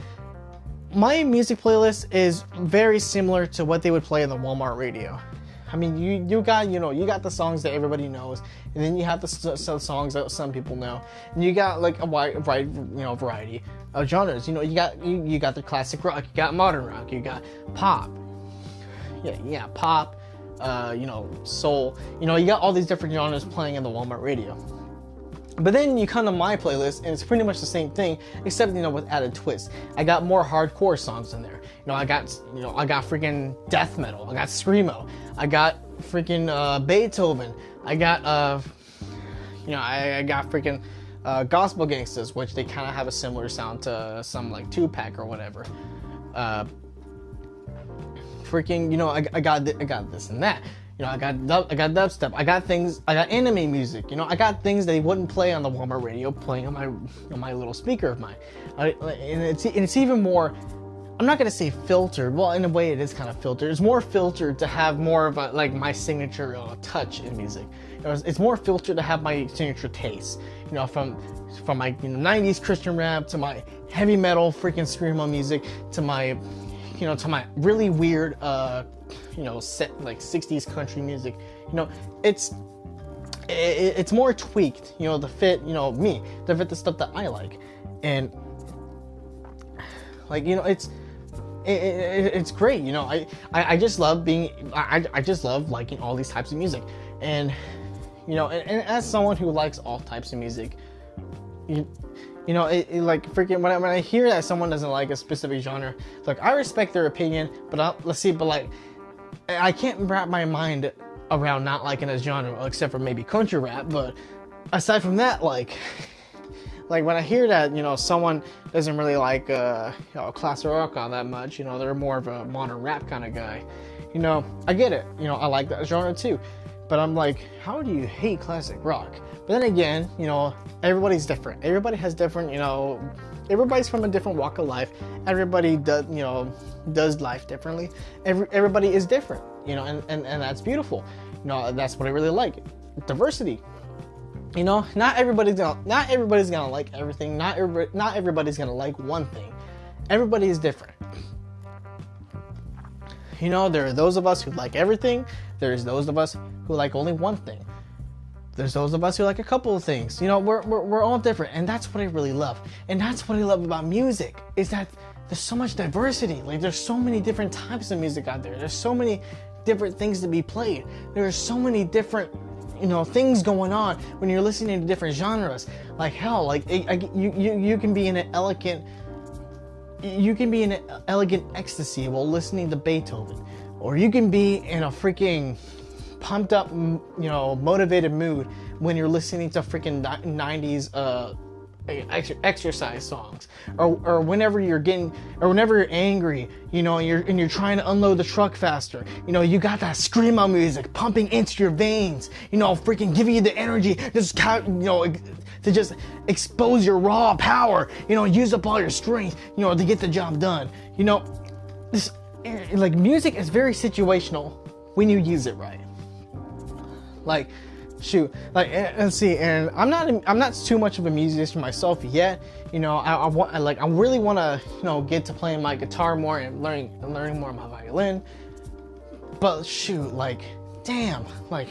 my music playlist is very similar to what they would play in the Walmart radio. I mean, you got the songs that everybody knows, and then you have the songs that some people know, and you got like a wide variety of genres. You know, you got the classic rock, you got modern rock, you got pop, pop, soul. You know, you got all these different genres playing in the Walmart radio. But then you come to my playlist, and it's pretty much the same thing, except, you know, with added twists. I got more hardcore songs in there. I got freaking death metal. I got screamo. I got freaking Beethoven. I got I got freaking gospel gangsters, which they kind of have a similar sound to some like Tupac or whatever. I got this and that. You know, I got dubstep. I got anime music. You know, I got things they wouldn't play on the Walmart radio, playing on my little speaker of mine. And it's even more. I'm not gonna say filtered. Well, in a way, it is kind of filtered. It's more filtered to have more of a, like, my signature touch in music. You know, it's more filtered to have my signature taste. You know, from my 90s Christian rap to my heavy metal freaking screamo music to my really weird set like 60s country music. You know, it's more tweaked, you know, to fit, you know, me, to fit the stuff that I like. And like, you know, it's great. You know, I just love I just love liking all these types of music. And you know, and as someone who likes all types of music, you know, like freaking when I hear that someone doesn't like a specific genre, look, I respect their opinion, but like I can't wrap my mind around not liking a genre, except for maybe country rap. But aside from that, like when I hear that, you know, someone doesn't really like classic rock all that much, you know, they're more of a modern rap kind of guy, you know, I get it. You know, I like that genre too. But I'm like, how do you hate classic rock? But then again, you know, everybody's different. Everybody has different, you know, everybody's from a different walk of life. Everybody does life differently. Everybody is different, you know, and that's beautiful. You know, that's what I really like. Diversity. You know, not everybody's gonna like everything. Not everybody's gonna like one thing. Everybody is different. You know, there are those of us who like everything. There's those of us who like only one thing. There's those of us who like a couple of things. You know, we're all different, and that's what I really love. And that's what I love about music, is that there's so much diversity. Like, there's so many different types of music out there. There's so many different things to be played. There's so many different, you know, things going on when you're listening to different genres. Like, hell, like you can be in an elegant ecstasy while listening to Beethoven, or you can be in a freaking pumped up, you know, motivated mood when you're listening to freaking 90s exercise songs, or whenever you're angry, you know, and you're trying to unload the truck faster, you know, you got that screamo music pumping into your veins, you know, freaking giving you the energy, to just expose your raw power, you know, use up all your strength, you know, to get the job done. You know, this, like, music is very situational when you use it right. Like, shoot, like, let's see, and I'm not too much of a musician myself yet. You know, I really want to, you know, get to playing my guitar more and learning more of my violin. But shoot, like, damn, like,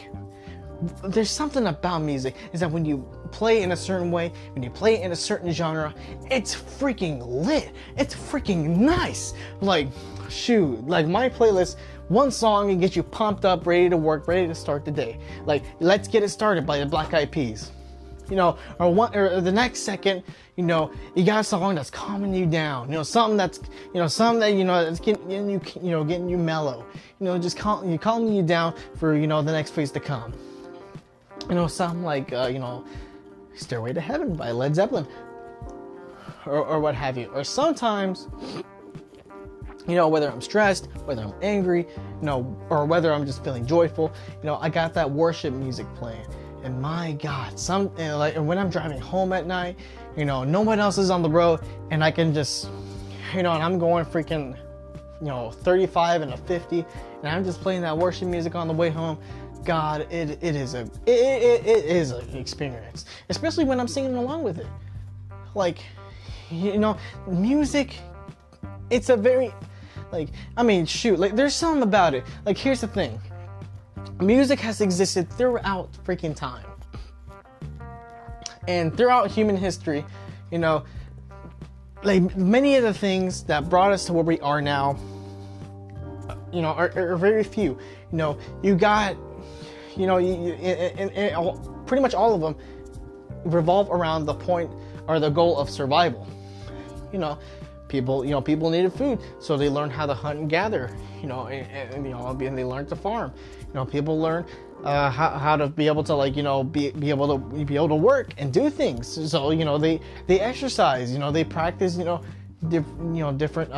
there's something about music is that when you play in a certain way, when you play in a certain genre, it's freaking lit. It's freaking nice. Like, shoot, like my playlist, one song can get you pumped up, ready to work, ready to start the day. Like, Let's Get It Started by the Black Eyed Peas. You know, or the next second, you know, you got a song that's calming you down. You know, something that's, you know, something that, you know, that's getting you mellow. You know, just calming you down for, you know, the next phase to come. You know, something like, you know, Stairway to Heaven by Led Zeppelin, or what have you. Or sometimes, you know, whether I'm stressed, whether I'm angry, you know, or whether I'm just feeling joyful, you know, I got that worship music playing. And my God, and when I'm driving home at night, you know, no one else is on the road, and I can just, you know, and I'm going freaking, you know, 35 and a 50, and I'm just playing that worship music on the way home. God, it is an experience, especially when I'm singing along with it. Like, you know, music, it's a very, like, I mean, shoot, like, there's something about it. Like, here's the thing. Music has existed throughout freaking time. And throughout human history, you know, like, many of the things that brought us to where we are now, you know, are very few. You know, you got, you know, pretty much all of them revolve around the point or the goal of survival. You know, people needed food, so they learned how to hunt and gather. You know, and they learned to farm. You know, people learned how to be able to, like, you know, be able to work and do things. So, you know, they exercise. You know, they practice. You know, different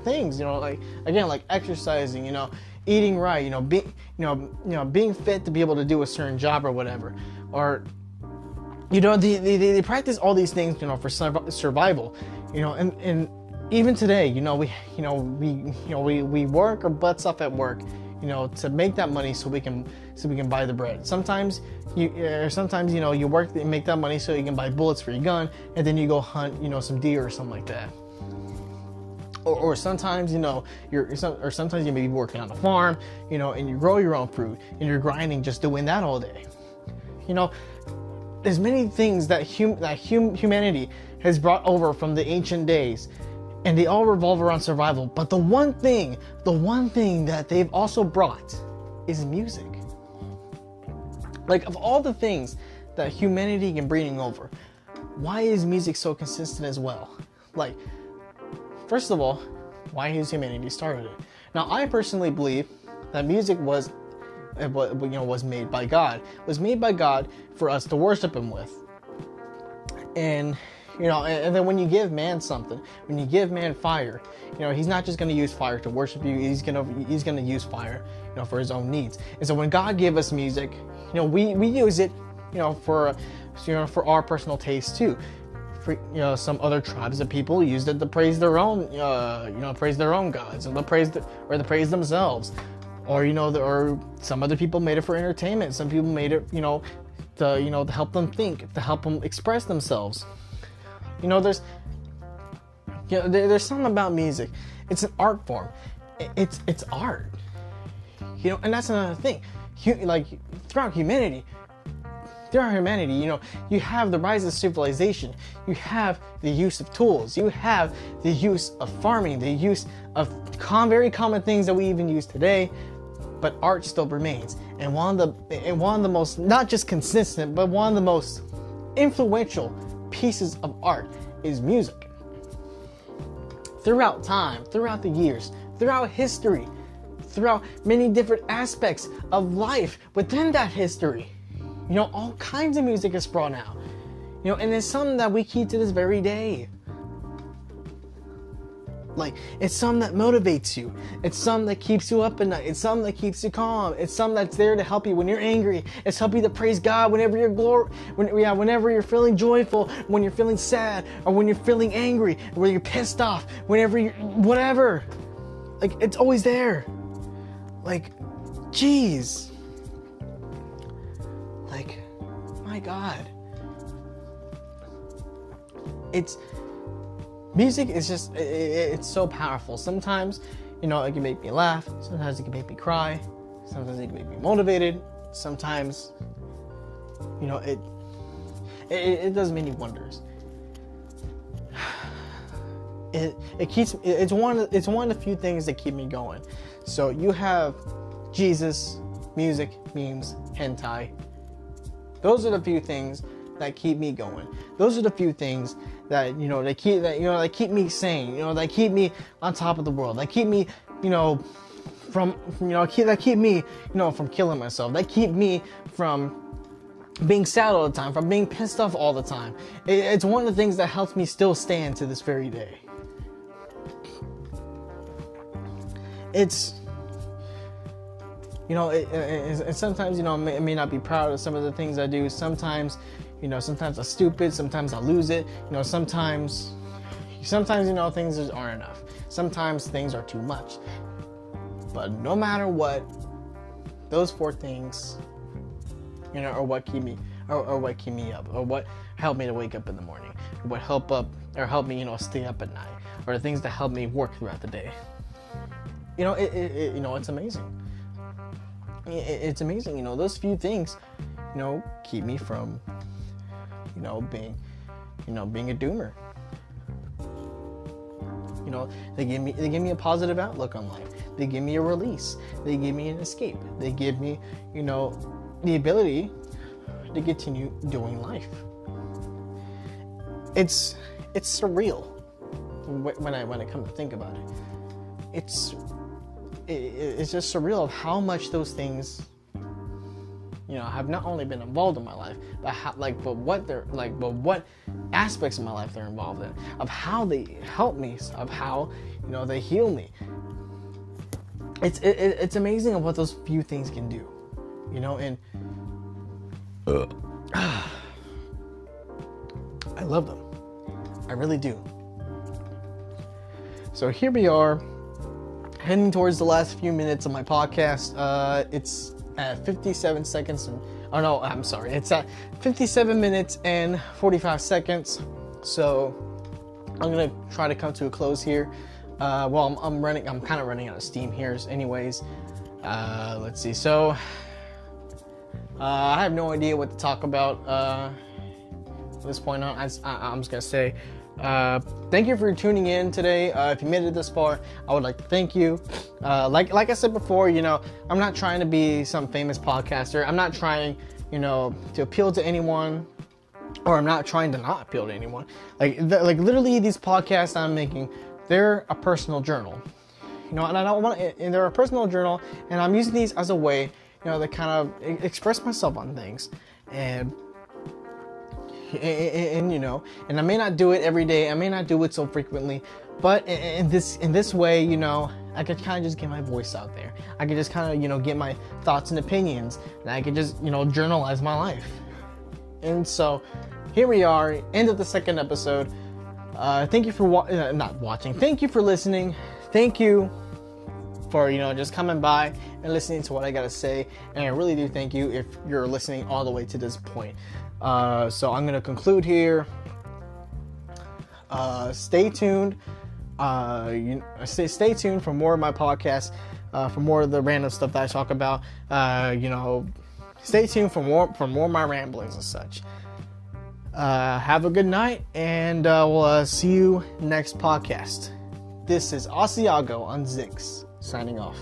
things. You know, like, again, like exercising. You know, eating right. You know, being fit to be able to do a certain job or whatever. Or, you know, they practice all these things, you know, for survival. You know, and even today, you know, we work our butts off at work, you know, to make that money so we can buy the bread. Sometimes you know, you work and make that money so you can buy bullets for your gun, and then you go hunt, you know, some deer or something like that. Or sometimes, you know, sometimes you may be working on a farm, you know, and you grow your own fruit, and you're grinding just doing that all day. You know, there's many things that humanity has brought over from the ancient days, and they all revolve around survival. But the one thing that they've also brought is music. Like, of all the things that humanity can bring over, why is music so consistent as well? Like, first of all, why has humanity started it? Now, I personally believe that music was made by God. It was made by God for us to worship Him with. And, you know, and then when you give man something, when you give man fire, you know, He's not just going to use fire to worship you. He's gonna use fire, you know, for His own needs. And so when God gave us music, you know, we use it, you know, for our personal taste too. For, you know, some other tribes of people used it to praise their own, praise their own gods, and to praise themselves. Or, you know, or some other people made it for entertainment. Some people made it, you know, to help them think, to help them express themselves. You know, there's something about music. It's an art form. It's art. You know, and that's another thing. Like, throughout humanity, you know, you have the rise of civilization. You have the use of tools. You have the use of farming. The use of very common things that we even use today. But art still remains. And one of the most, not just consistent, but one of the most influential pieces of art is music. Throughout time, throughout the years, throughout history, throughout many different aspects of life within that history, you know, all kinds of music is brought out. You know, and it's something that we keep to this very day. Like, it's something that motivates you. It's something that keeps you up at night. It's something that keeps you calm. It's something that's there to help you when you're angry. It's help you to praise God whenever whenever you're feeling joyful, when you're feeling sad, or when you're feeling angry, when you're pissed off, whenever you're whatever. Like, it's always there. Like, jeez. Like, my God. Music is just, it's so powerful. Sometimes, you know, it can make me laugh. Sometimes it can make me cry. Sometimes it can make me motivated. Sometimes, you know, it does many wonders. It's one of the few things that keep me going. So you have Jesus, music, memes, hentai. Those are the few things that keep me going. Those are the few things that, you know, they keep me sane. You know, they keep me on top of the world. They keep me, you know, that keep me, you know, from killing myself. They keep me from being sad all the time, from being pissed off all the time. It's one of the things that helps me still stand to this very day. It's, you know, and sometimes, you know, I may not be proud of some of the things I do. Sometimes, you know, sometimes I'm stupid. Sometimes I lose it. You know, sometimes, you know, things just aren't enough. Sometimes things are too much. But no matter what, those four things, you know, are what keep me, or what keep me up, or what help me to wake up in the morning, what help me, you know, stay up at night, or the things that help me work throughout the day. You know, you know, it's amazing. It's amazing, you know, those few things, you know, keep me from, you know, being a doomer. You know, they give me a positive outlook on life. They give me a release. They give me an escape. They give me, you know, the ability to continue doing life. It's surreal when I come to think about it. It's just surreal of how much those things, you know, have not only been involved in my life, but what aspects of my life they're involved in, of how they help me, of how, you know, they heal me. It's amazing of what those few things can do, you know, and I love them. I really do. So here we are, heading towards the last few minutes of my podcast. It's at 57 seconds and, oh no, I'm sorry. It's at 57 minutes and 45 seconds. So I'm going to try to come to a close here. Well, I'm kind of running out of steam here anyways. Let's see. So I have no idea what to talk about from this point on. I'm just going to say, thank you for tuning in today. If you made it this far, I would like to thank you. Like I said before, you know, I'm not trying to be some famous podcaster. I'm not trying, you know, to appeal to anyone, or I'm not trying to not appeal to anyone. Like literally, these podcasts I'm making, they're a personal journal. You know, and I don't want, and they're a personal journal, and I'm using these as a way, you know, to kind of express myself on things, and you know, and I may not do it every day, I may not do it so frequently, but in this way, you know, I could kind of just get my voice out there. I could just kind of, you know, get my thoughts and opinions, and I could just, you know, journalize my life. And so here we are, end of the second episode. Thank you for not watching. Thank you for listening. Thank you for, you know, just coming by and listening to what I gotta say. And I really do thank you if you're listening all the way to this point. So I'm gonna conclude here. Stay tuned. Stay tuned for more of my podcasts, for more of the random stuff that I talk about. You know, stay tuned for more of my ramblings and such. Have a good night, and we'll see you next podcast. This is Asiago on Zix, signing off.